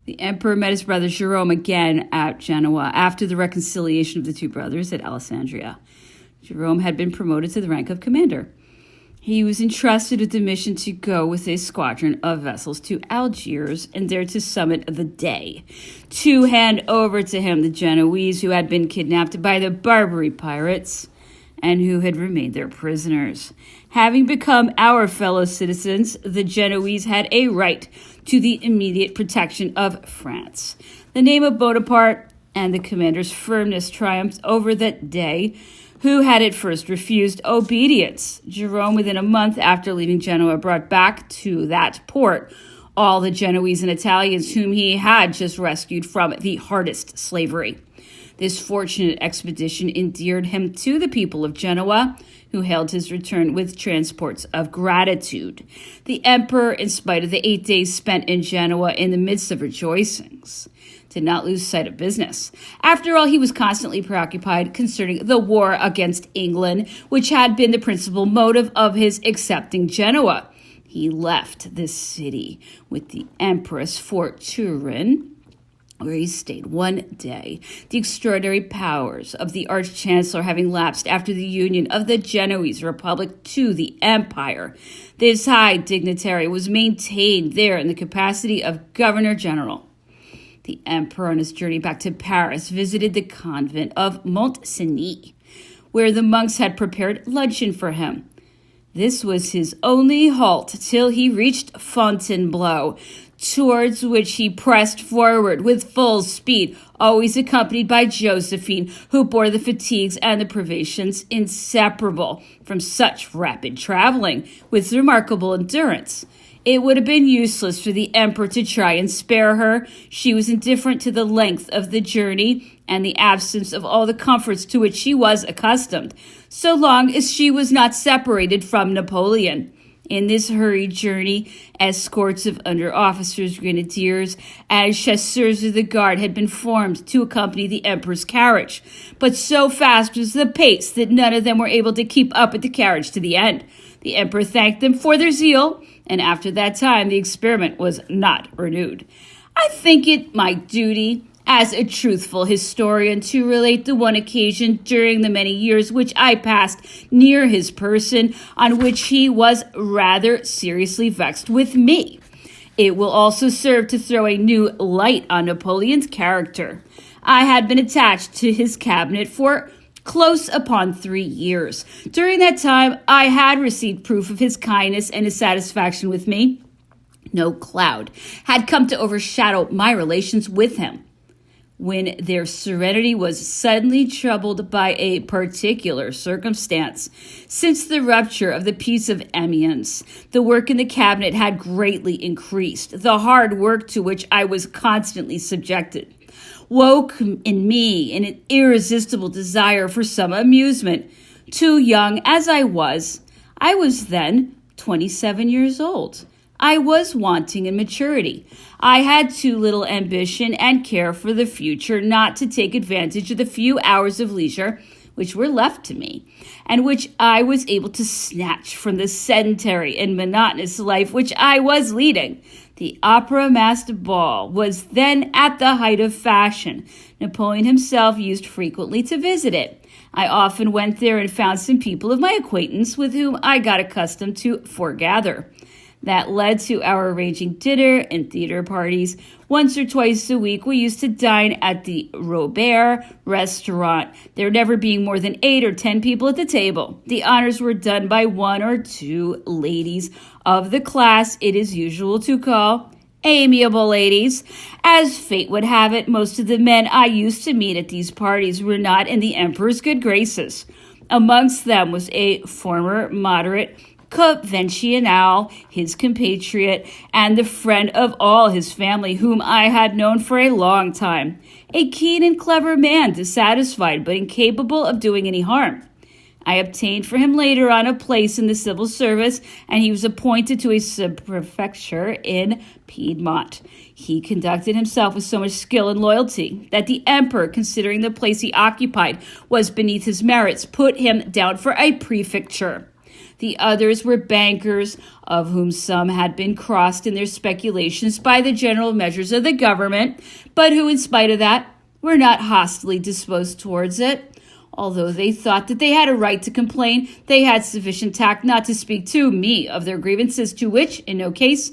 The emperor met his brother Jerome again at Genoa after the reconciliation of the two brothers at Alessandria. Jerome had been promoted to the rank of commander. He was entrusted with the mission to go with a squadron of vessels to Algiers and there to summit the Dey, to hand over to him the Genoese who had been kidnapped by the Barbary pirates and who had remained their prisoners. Having become our fellow citizens, the Genoese had a right to the immediate protection of France. The name of Bonaparte and the commander's firmness triumphed over that Dey, who had at first refused obedience. Jerome, within a month after leaving Genoa, brought back to that port all the Genoese and Italians whom he had just rescued from the hardest slavery. This fortunate expedition endeared him to the people of Genoa, who hailed his return with transports of gratitude. The emperor, in spite of the 8 days spent in Genoa in the midst of rejoicings, did not lose sight of business. After all, he was constantly preoccupied concerning the war against England, which had been the principal motive of his accepting Genoa. He left the city with the empress for Turin, where he stayed 1 day, the extraordinary powers of the arch-chancellor having lapsed after the union of the Genoese Republic to the empire. This high dignitary was maintained there in the capacity of governor-general. The emperor, on his journey back to Paris, visited the convent of Mont-Cenis, where the monks had prepared luncheon for him. This was his only halt till he reached Fontainebleau, towards which he pressed forward with full speed, always accompanied by Josephine, who bore the fatigues and the privations inseparable from such rapid traveling, with remarkable endurance. It would have been useless for the emperor to try and spare her. She was indifferent to the length of the journey and the absence of all the comforts to which she was accustomed, so long as she was not separated from Napoleon. In this hurried journey, escorts of under-officers, grenadiers, and chasseurs of the guard had been formed to accompany the emperor's carriage. But so fast was the pace that none of them were able to keep up with the carriage to the end. The emperor thanked them for their zeal, and after that time the experiment was not renewed. I think it my duty as a truthful historian to relate the one occasion during the many years which I passed near his person on which he was rather seriously vexed with me. It will also serve to throw a new light on Napoleon's character. I had been attached to his cabinet for close upon 3 years. During that time, I had received proof of his kindness and his satisfaction with me. No cloud had come to overshadow my relations with him, when their serenity was suddenly troubled by a particular circumstance. Since the rupture of the Peace of Amiens, the work in the cabinet had greatly increased. The hard work to which I was constantly subjected woke in me an irresistible desire for some amusement. Too young as I was then 27 years old. I was wanting in maturity. I had too little ambition and care for the future not to take advantage of the few hours of leisure which were left to me, and which I was able to snatch from the sedentary and monotonous life which I was leading. The opera-masked ball was then at the height of fashion. Napoleon himself used frequently to visit it. I often went there and found some people of my acquaintance with whom I got accustomed to foregather. That led to our arranging dinner and theater parties. Once or twice a week, we used to dine at the Robert restaurant, there never being more than 8 or 10 people at the table. The honors were done by 1 or 2 ladies of the class it is usual to call amiable ladies. As fate would have it, most of the men I used to meet at these parties were not in the emperor's good graces. Amongst them was a former moderate conventional, his compatriot, and the friend of all his family, whom I had known for a long time. A keen and clever man, dissatisfied but incapable of doing any harm. I obtained for him later on a place in the civil service, and he was appointed to a subprefecture in Piedmont. He conducted himself with so much skill and loyalty that the emperor, considering the place he occupied was beneath his merits, put him down for a prefecture. The others were bankers, of whom some had been crossed in their speculations by the general measures of the government, but who, in spite of that, were not hostilely disposed towards it. Although they thought that they had a right to complain, they had sufficient tact not to speak to me of their grievances, to which, in no case,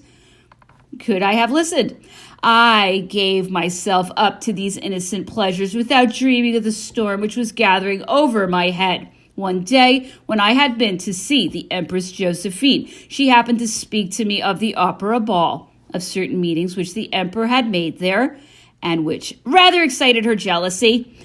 could I have listened. I gave myself up to these innocent pleasures without dreaming of the storm which was gathering over my head. One day, when I had been to see the Empress Josephine, she happened to speak to me of the opera ball, of certain meetings which the emperor had made there, and which rather excited her jealousy.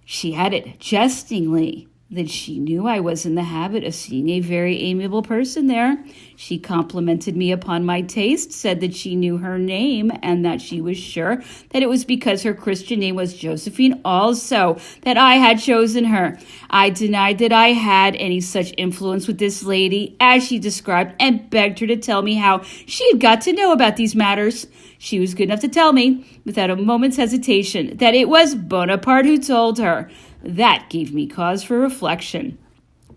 She added jestingly that she knew I was in the habit of seeing a very amiable person there. She complimented me upon my taste, said that she knew her name, and that she was sure that it was because her Christian name was Josephine also that I had chosen her. I denied that I had any such influence with this lady as she described, and begged her to tell me how she had got to know about these matters. She was good enough to tell me, without a moment's hesitation, that it was Bonaparte who told her. That gave me cause for reflection.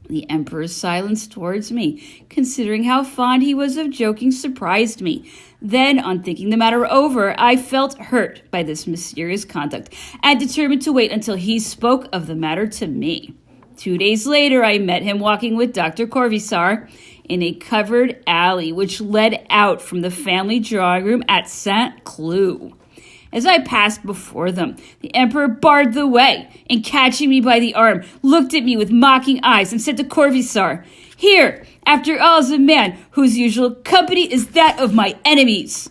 The emperor's silence towards me, considering how fond he was of joking, surprised me. Then, on thinking the matter over, I felt hurt by this mysterious conduct, and determined to wait until he spoke of the matter to me. 2 days later, I met him walking with Dr. Corvisart in a covered alley which led out from the family drawing room at Saint-Cloud. As I passed before them, the emperor barred the way, and catching me by the arm, looked at me with mocking eyes and said to Corvisart, "Here, after all, is a man whose usual company is that of my enemies."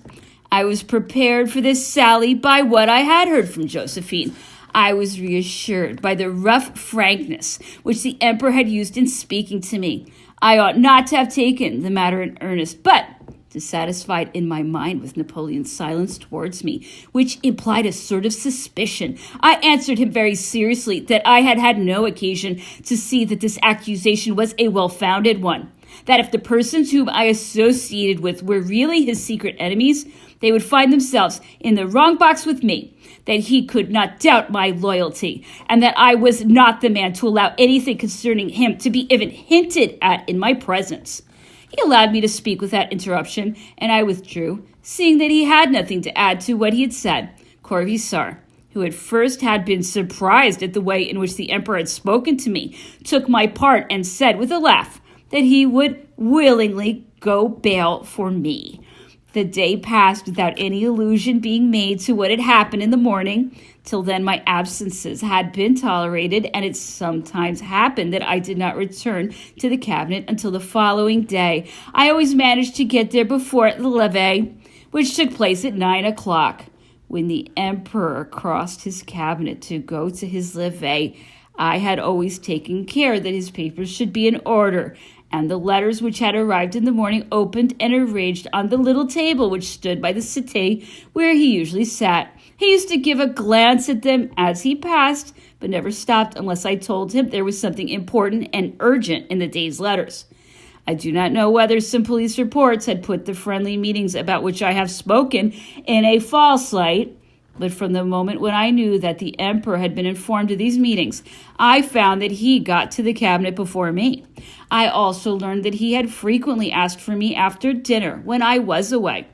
I was prepared for this sally by what I had heard from Josephine. I was reassured by the rough frankness which the emperor had used in speaking to me. I ought not to have taken the matter in earnest, but dissatisfied in my mind with Napoleon's silence towards me, which implied a sort of suspicion, I answered him very seriously that I had had no occasion to see that this accusation was a well-founded one, that if the persons whom I associated with were really his secret enemies, they would find themselves in the wrong box with me, that he could not doubt my loyalty, and that I was not the man to allow anything concerning him to be even hinted at in my presence. He allowed me to speak without interruption, and I withdrew, seeing that he had nothing to add to what he had said. Corvisart, who at first had been surprised at the way in which the emperor had spoken to me, took my part and said with a laugh that he would willingly go bail for me. The day passed without any allusion being made to what had happened in the morning. Till then my absences had been tolerated, and it sometimes happened that I did not return to the cabinet until the following day. I always managed to get there before the levee, which took place at 9 o'clock. When the emperor crossed his cabinet to go to his levee, I had always taken care that his papers should be in order, and the letters which had arrived in the morning opened and arranged on the little table which stood by the settee where he usually sat. He used to give a glance at them as he passed, but never stopped unless I told him there was something important and urgent in the day's letters. I do not know whether some police reports had put the friendly meetings about which I have spoken in a false light, but from the moment when I knew that the emperor had been informed of these meetings, I found that he got to the cabinet before me. I also learned that he had frequently asked for me after dinner when I was away.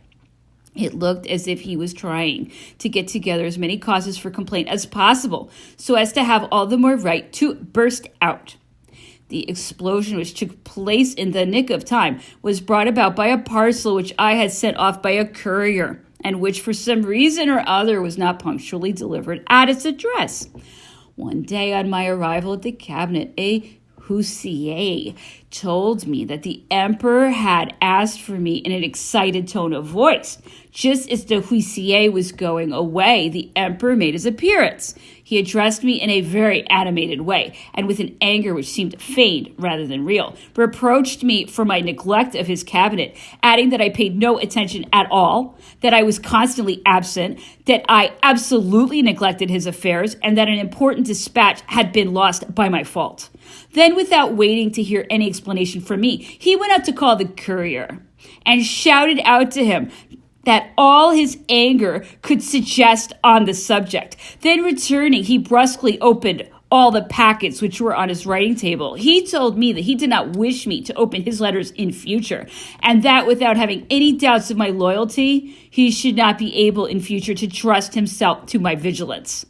It looked as if he was trying to get together as many causes for complaint as possible, so as to have all the more right to burst out. The explosion which took place in the nick of time was brought about by a parcel which I had sent off by a courier, and which for some reason or other was not punctually delivered at its address. One day on my arrival at the cabinet, a huissier told me that the emperor had asked for me in an excited tone of voice. Just as the huissier was going away, the emperor made his appearance. He addressed me in a very animated way, and with an anger which seemed feigned rather than real, reproached me for my neglect of his cabinet, adding that I paid no attention at all, that I was constantly absent, that I absolutely neglected his affairs, and that an important dispatch had been lost by my fault. Then, without waiting to hear any explanation from me, he went out to call the courier and shouted out to him that all his anger could suggest on the subject. Then returning, he brusquely opened all the packets which were on his writing table. He told me that he did not wish me to open his letters in future, and that without having any doubts of my loyalty, he should not be able in future to trust himself to my vigilance.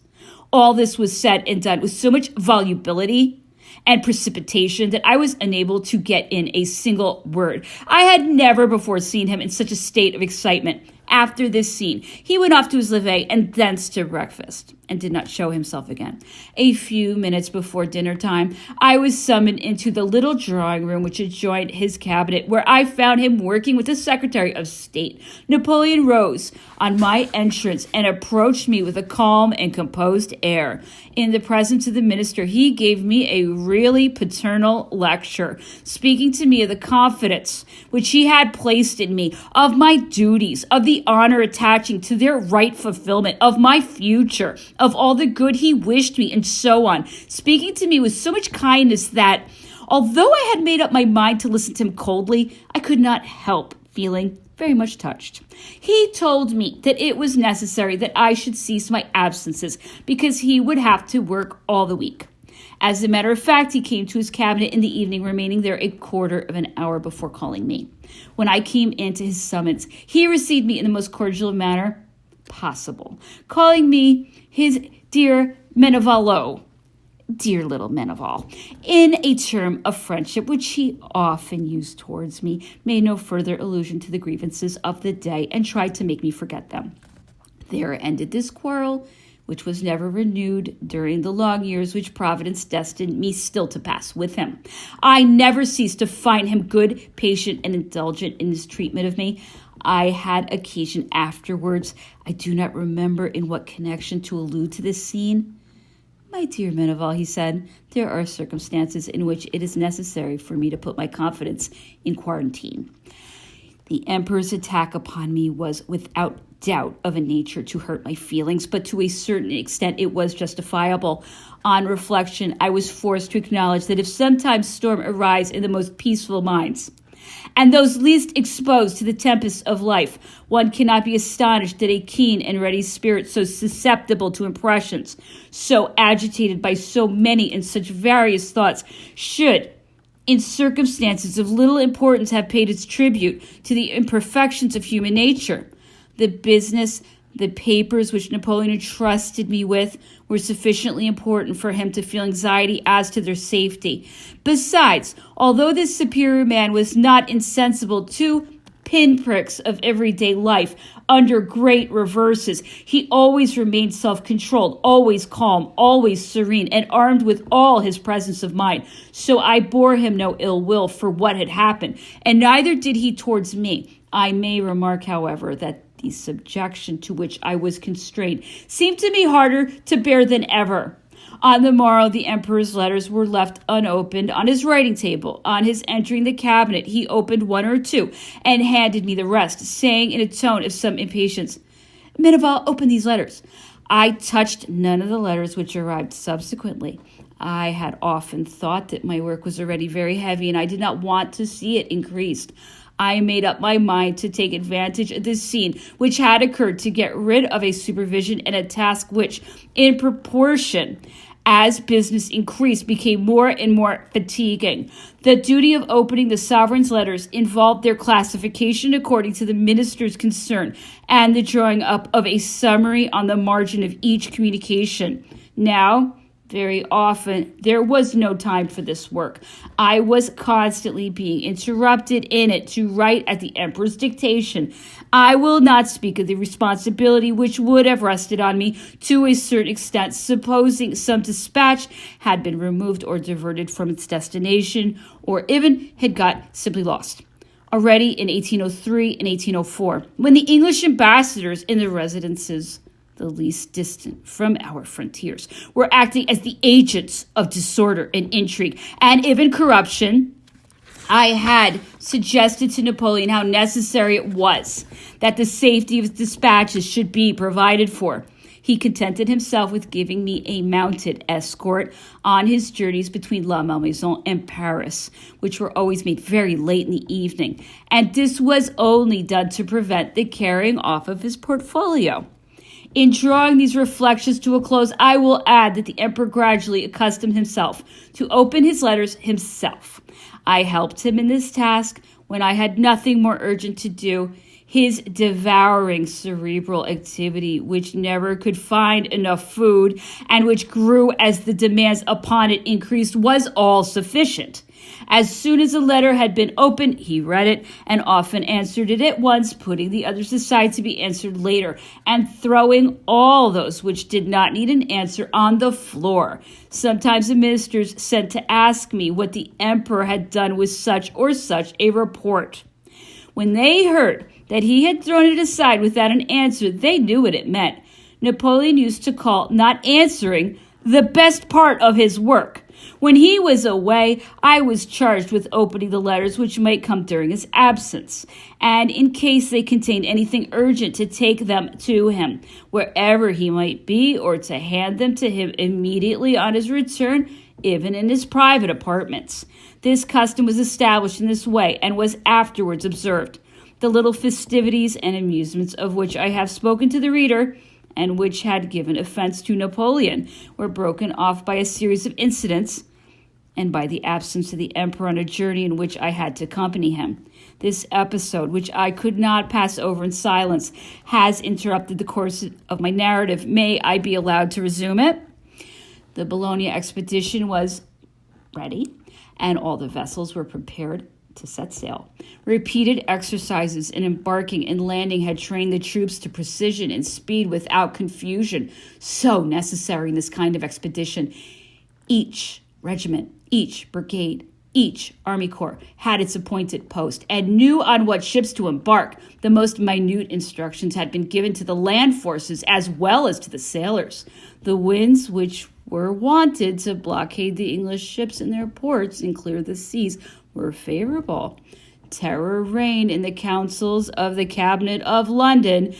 All this was said and done with so much volubility and precipitation that I was unable to get in a single word. I had never before seen him in such a state of excitement. After this scene, he went off to his levee and thence to breakfast, and did not show himself again. A few minutes before dinner time, I was summoned into the little drawing room which adjoined his cabinet, where I found him working with the Secretary of State. Napoleon rose on my entrance and approached me with a calm and composed air. In the presence of the minister, he gave me a really paternal lecture, speaking to me of the confidence which he had placed in me, of my duties, of the honor attaching to their right fulfillment, of my future, of all the good he wished me, and so on, speaking to me with so much kindness that, although I had made up my mind to listen to him coldly, I could not help feeling very much touched. He told me that it was necessary that I should cease my absences because he would have to work all the week. As a matter of fact, he came to his cabinet in the evening, remaining there a quarter of an hour before calling me. When I came into his summons, he received me in the most cordial manner possible, calling me his dear Méneval, dear little Meneval, in a term of friendship which he often used towards me, made no further allusion to the grievances of the day, and tried to make me forget them. There ended this quarrel, which was never renewed during the long years which Providence destined me still to pass with him. I never ceased to find him good, patient, and indulgent in his treatment of me. I had occasion afterwards, I do not remember in what connection, to allude to this scene. My dear Meneval, he said, there are circumstances in which it is necessary for me to put my confidence in quarantine. The emperor's attack upon me was without doubt of a nature to hurt my feelings, but to a certain extent it was justifiable. On reflection, I was forced to acknowledge that if sometimes storm arise in the most peaceful minds, and those least exposed to the tempests of life, one cannot be astonished that a keen and ready spirit, so susceptible to impressions, so agitated by so many and such various thoughts, should, in circumstances of little importance, have paid its tribute to the imperfections of human nature. The business, the papers which Napoleon entrusted me with were sufficiently important for him to feel anxiety as to their safety. Besides, although this superior man was not insensible to pinpricks of everyday life under great reverses, he always remained self-controlled, always calm, always serene, and armed with all his presence of mind. So I bore him no ill will for what had happened, and neither did he towards me. I may remark, however, that the subjection to which I was constrained seemed to me harder to bear than ever. On the morrow, the emperor's letters were left unopened on his writing table. On his entering the cabinet, he opened one or two and handed me the rest, saying in a tone of some impatience, Meneval, open these letters. I touched none of the letters which arrived subsequently. I had often thought that my work was already very heavy, and I did not want to see it increased. I made up my mind to take advantage of this scene which had occurred to get rid of a supervision and a task which, in proportion as business increased, became more and more fatiguing. The duty of opening the sovereign's letters involved their classification according to the minister's concern and the drawing up of a summary on the margin of each communication. Now, very often, there was no time for this work. I was constantly being interrupted in it to write at the emperor's dictation. I will not speak of the responsibility which would have rested on me to a certain extent, supposing some dispatch had been removed or diverted from its destination, or even had got simply lost. Already in 1803 and 1804, when the English ambassadors in the residences the least distant from our frontiers were acting as the agents of disorder and intrigue and even corruption, I had suggested to Napoleon how necessary it was that the safety of his dispatches should be provided for. He contented himself with giving me a mounted escort on his journeys between La Malmaison and Paris, which were always made very late in the evening, and this was only done to prevent the carrying off of his portfolio. In drawing these reflections to a close, I will add that the emperor gradually accustomed himself to open his letters himself. I helped him in this task when I had nothing more urgent to do. His devouring cerebral activity, which never could find enough food and which grew as the demands upon it increased, was all sufficient. As soon as a letter had been opened, he read it and often answered it at once, putting the others aside to be answered later, and throwing all those which did not need an answer on the floor. Sometimes the ministers sent to ask me what the emperor had done with such or such a report. When they heard that he had thrown it aside without an answer, they knew what it meant. Napoleon used to call not answering the best part of his work. When he was away, I was charged with opening the letters which might come during his absence, and in case they contained anything urgent, to take them to him, wherever he might be, or to hand them to him immediately on his return, even in his private apartments. This custom was established in this way, and was afterwards observed. The little festivities and amusements of which I have spoken to the reader, and which had given offense to Napoleon, were broken off by a series of incidents and by the absence of the emperor on a journey in which I had to accompany him. This episode, which I could not pass over in silence, has interrupted the course of my narrative. May I be allowed to resume it? The Bologna expedition was ready, and all the vessels were prepared to set sail. Repeated exercises in embarking and landing had trained the troops to precision and speed without confusion, so necessary in this kind of expedition. Each regiment, each brigade, each army corps had its appointed post and knew on what ships to embark. The most minute instructions had been given to the land forces as well as to the sailors. The winds which were wanted to blockade the English ships in their ports and clear the seas were favorable. Terror reigned in the councils of the Cabinet of London.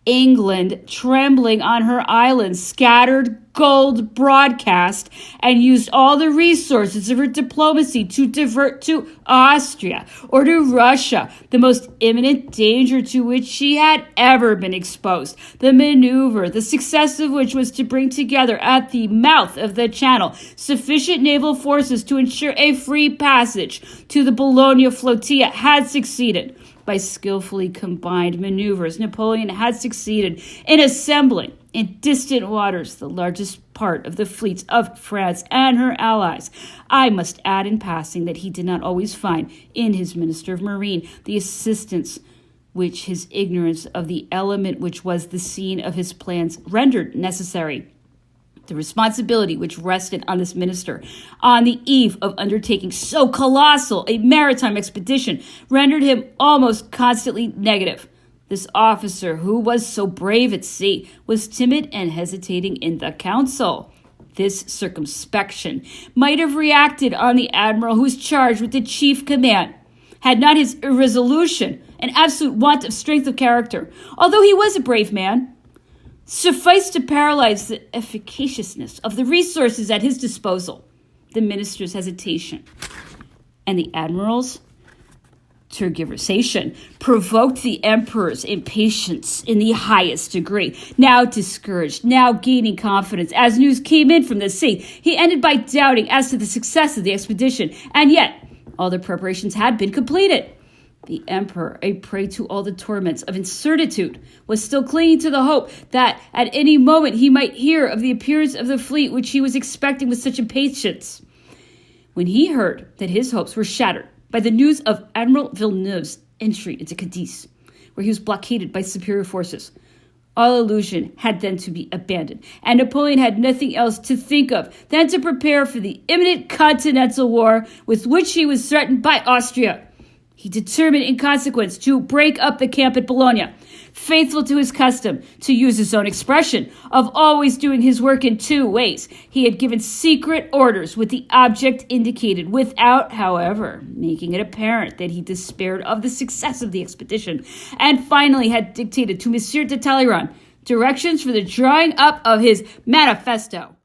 England, trembling on her islands, scattered gold broadcast and used all the resources of her diplomacy to divert to Austria or to Russia the most imminent danger to which she had ever been exposed. The maneuver, the success of which was to bring together at the mouth of the Channel sufficient naval forces to ensure a free passage to the Bologna flotilla, had succeeded. By skillfully combined maneuvers, Napoleon had succeeded in assembling in distant waters the largest part of the fleets of France and her allies. I must add in passing that he did not always find in his Minister of Marine the assistance which his ignorance of the element which was the scene of his plans rendered necessary. The responsibility which rested on this minister on the eve of undertaking so colossal a maritime expedition rendered him almost constantly negative. This officer, who was so brave at sea, was timid and hesitating in the council. This circumspection might have reacted on the admiral who was charged with the chief command, had not his irresolution and absolute want of strength of character, although he was a brave man, sufficed to paralyze the efficaciousness of the resources at his disposal. The minister's hesitation and the admiral's tergiversation provoked the emperor's impatience in the highest degree. Now discouraged, now gaining confidence, as news came in from the sea, he ended by doubting as to the success of the expedition, and yet all the preparations had been completed. The emperor, a prey to all the torments of incertitude, was still clinging to the hope that at any moment he might hear of the appearance of the fleet which he was expecting with such impatience. When he heard that his hopes were shattered by the news of Admiral Villeneuve's entry into Cadiz, where he was blockaded by superior forces, all illusion had then to be abandoned, and Napoleon had nothing else to think of than to prepare for the imminent continental war with which he was threatened by Austria. He determined, in consequence, to break up the camp at Bologna, faithful to his custom, to use his own expression, of always doing his work in two ways. He had given secret orders with the object indicated, without, however, making it apparent that he despaired of the success of the expedition, and finally had dictated to Monsieur de Talleyrand directions for the drawing up of his manifesto.